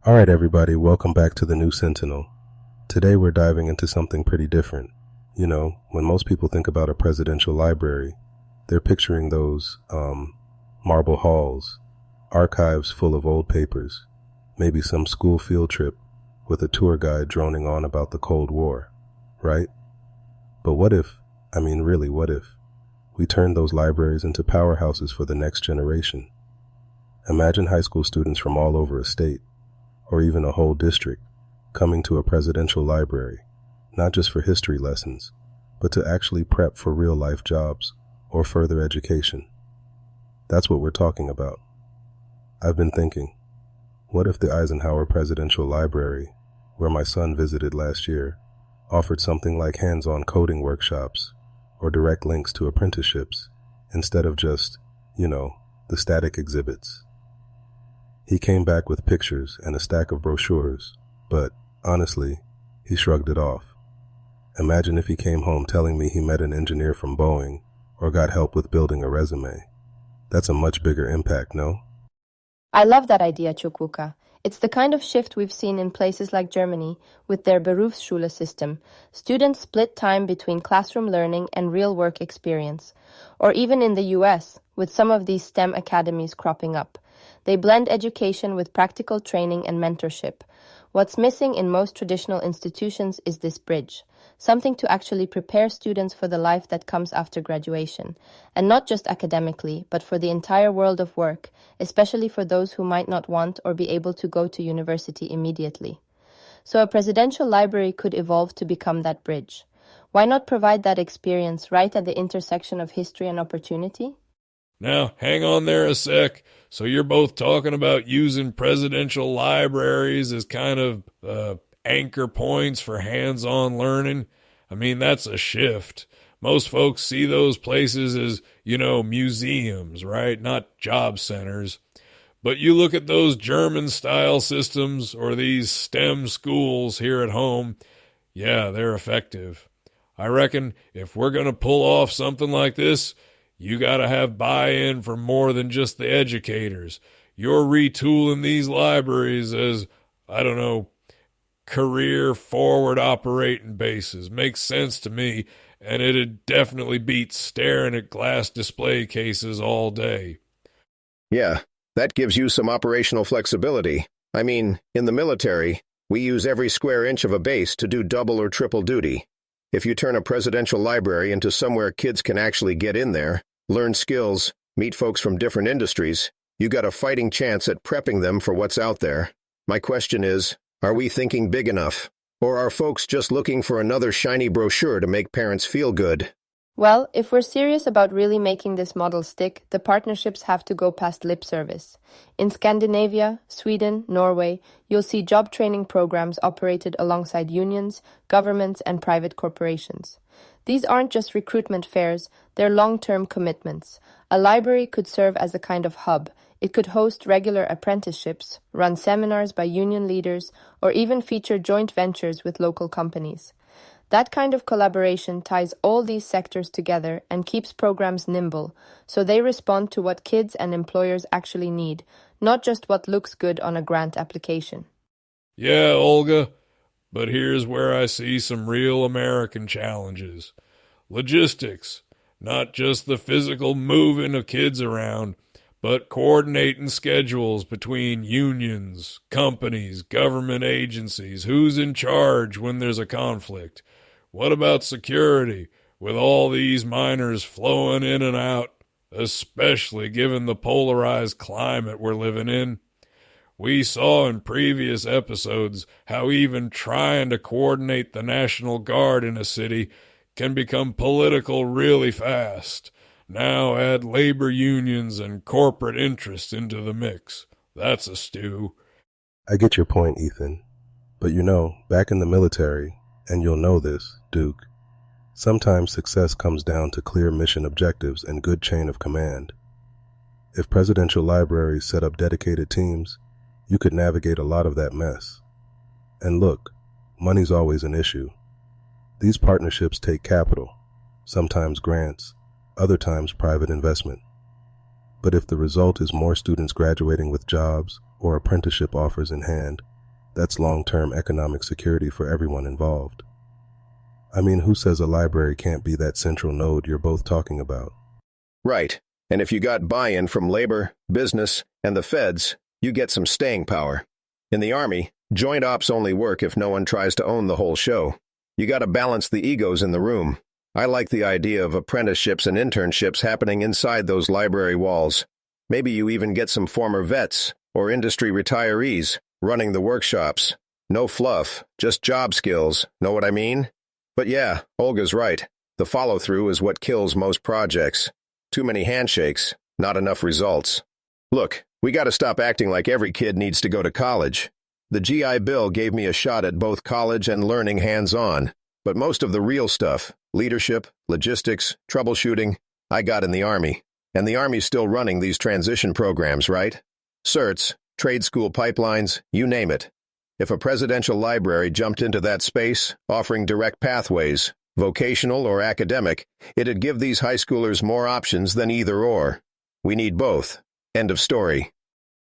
All right, everybody, welcome back to the New Sentinel. Today we're diving into something pretty different. You know, when most people think about a presidential library, they're picturing those, marble halls, archives full of old papers, maybe some school field trip with a tour guide droning on about the Cold War, right? But what if, really, what if we turned those libraries into powerhouses for the next generation? Imagine high school students from all over a state, or even a whole district, coming to a presidential library, not just for history lessons, but to actually prep for real-life jobs or further education. That's what we're talking about. I've been thinking, what if the Eisenhower Presidential Library, where my son visited last year, offered something like hands-on coding workshops or direct links to apprenticeships instead of just, the static exhibits? He came back with pictures and a stack of brochures, but, honestly, he shrugged it off. Imagine if he came home telling me he met an engineer from Boeing or got help with building a resume. That's a much bigger impact, no? I love that idea, Chukwuka. It's the kind of shift we've seen in places like Germany with their Berufsschule system. Students split time between classroom learning and real work experience. Or even in the US, with some of these STEM academies cropping up. They blend education with practical training and mentorship. What's missing in most traditional institutions is this bridge, something to actually prepare students for the life that comes after graduation, and not just academically, but for the entire world of work, especially for those who might not want or be able to go to university immediately. So a presidential library could evolve to become that bridge. Why not provide that experience right at the intersection of history and opportunity? Now, hang on there a sec. So you're both talking about using presidential libraries as kind of anchor points for hands-on learning? That's a shift. Most folks see those places as, museums, right? Not job centers. But you look at those German-style systems or these STEM schools here at home, yeah, they're effective. I reckon if we're going to pull off something like this, you got to have buy-in from more than just the educators. You're retooling these libraries as, career forward operating bases. Makes sense to me, and it'd definitely beat staring at glass display cases all day. Yeah, that gives you some operational flexibility. In the military, we use every square inch of a base to do double or triple duty. If you turn a presidential library into somewhere kids can actually get in there, learn skills, meet folks from different industries, you got a fighting chance at prepping them for what's out there. My question is, are we thinking big enough? Or are folks just looking for another shiny brochure to make parents feel good? Well, if we're serious about really making this model stick, the partnerships have to go past lip service. In Scandinavia, Sweden, Norway, you'll see job training programs operated alongside unions, governments, and private corporations. These aren't just recruitment fairs, they're long-term commitments. A library could serve as a kind of hub. It could host regular apprenticeships, run seminars by union leaders, or even feature joint ventures with local companies. That kind of collaboration ties all these sectors together and keeps programs nimble, so they respond to what kids and employers actually need, not just what looks good on a grant application. Yeah, Olga, but here's where I see some real American challenges. Logistics, not just the physical moving of kids around, but coordinating schedules between unions, companies, government agencies, who's in charge when there's a conflict. What about security, with all these minors flowing in and out, especially given the polarized climate we're living in? We saw in previous episodes how even trying to coordinate the National Guard in a city can become political really fast. Now add labor unions and corporate interests into the mix. That's a stew. I get your point, Ethan. But back in the military, and you'll know this, Duke, sometimes success comes down to clear mission objectives and good chain of command. If presidential libraries set up dedicated teams, you could navigate a lot of that mess. And look, money's always an issue. These partnerships take capital, sometimes grants, other times private investment. But if the result is more students graduating with jobs or apprenticeship offers in hand, That's long-term economic security for everyone involved. I mean, who says a library can't be that central node you're both talking about? Right. And if you got buy-in from labor, business, and the feds, you get some staying power. In the Army, joint ops only work if no one tries to own the whole show. You gotta balance the egos in the room. I like the idea of apprenticeships and internships happening inside those library walls. Maybe you even get some former vets or industry retirees running the workshops. No fluff, just job skills, know what I mean? But yeah, Olga's right. The follow-through is what kills most projects. Too many handshakes, not enough results. Look, we gotta stop acting like every kid needs to go to college. The GI Bill gave me a shot at both college and learning hands-on, but most of the real stuff, leadership, logistics, troubleshooting, I got in the Army. And the Army's still running these transition programs, right? Certs, trade school pipelines, you name it. If a presidential library jumped into that space, offering direct pathways, vocational or academic, it'd give these high schoolers more options than either or. We need both. End of story.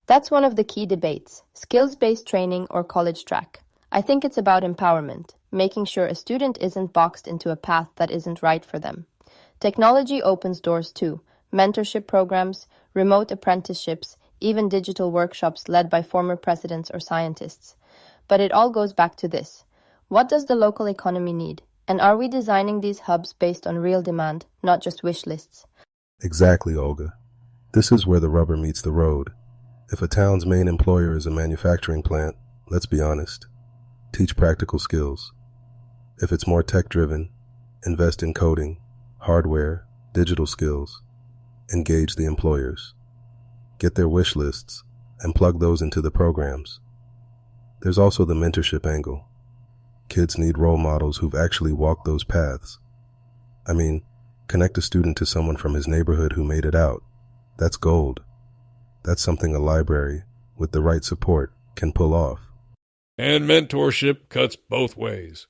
That's one of the key debates, skills-based training or college track. I think it's about empowerment, making sure a student isn't boxed into a path that isn't right for them. Technology opens doors too, mentorship programs, remote apprenticeships, even digital workshops led by former presidents or scientists. But it all goes back to this. What does the local economy need? And are we designing these hubs based on real demand, not just wish lists? Exactly, Olga. This is where the rubber meets the road. If a town's main employer is a manufacturing plant, let's be honest, teach practical skills. If it's more tech-driven, invest in coding, hardware, digital skills. Engage the employers. Get their wish lists and plug those into the programs. There's also the mentorship angle. Kids need role models who've actually walked those paths. I mean, connect a student to someone from his neighborhood who made it out. That's gold. That's something a library, with the right support, can pull off. And mentorship cuts both ways.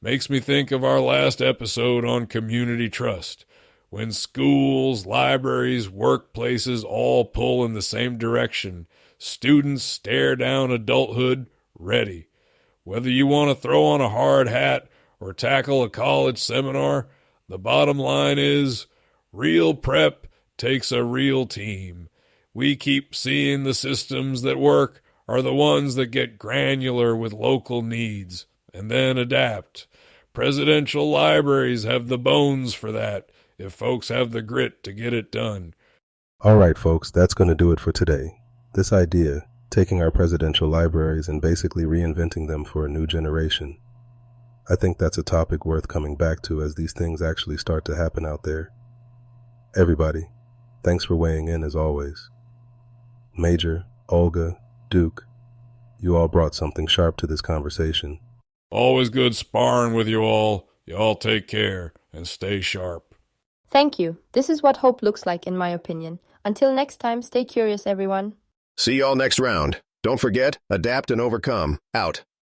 Makes me think of our last episode on community trust, when schools, libraries, workplaces all pull in the same direction. Students stare down adulthood ready. Whether you want to throw on a hard hat or tackle a college seminar, the bottom line is real prep takes a real team. We keep seeing the systems that work are the ones that get granular with local needs and then adapt. Presidential libraries have the bones for that if folks have the grit to get it done. All right, folks, that's going to do it for today. This idea, taking our presidential libraries and basically reinventing them for a new generation, I think that's a topic worth coming back to as these things actually start to happen out there. Everybody, thanks for weighing in as always. Major, Olga, Duke, you all brought something sharp to this conversation. Always good sparring with you all. You all take care and stay sharp. Thank you. This is what hope looks like, in my opinion. Until next time, stay curious, everyone. See y'all next round. Don't forget, adapt and overcome. Out.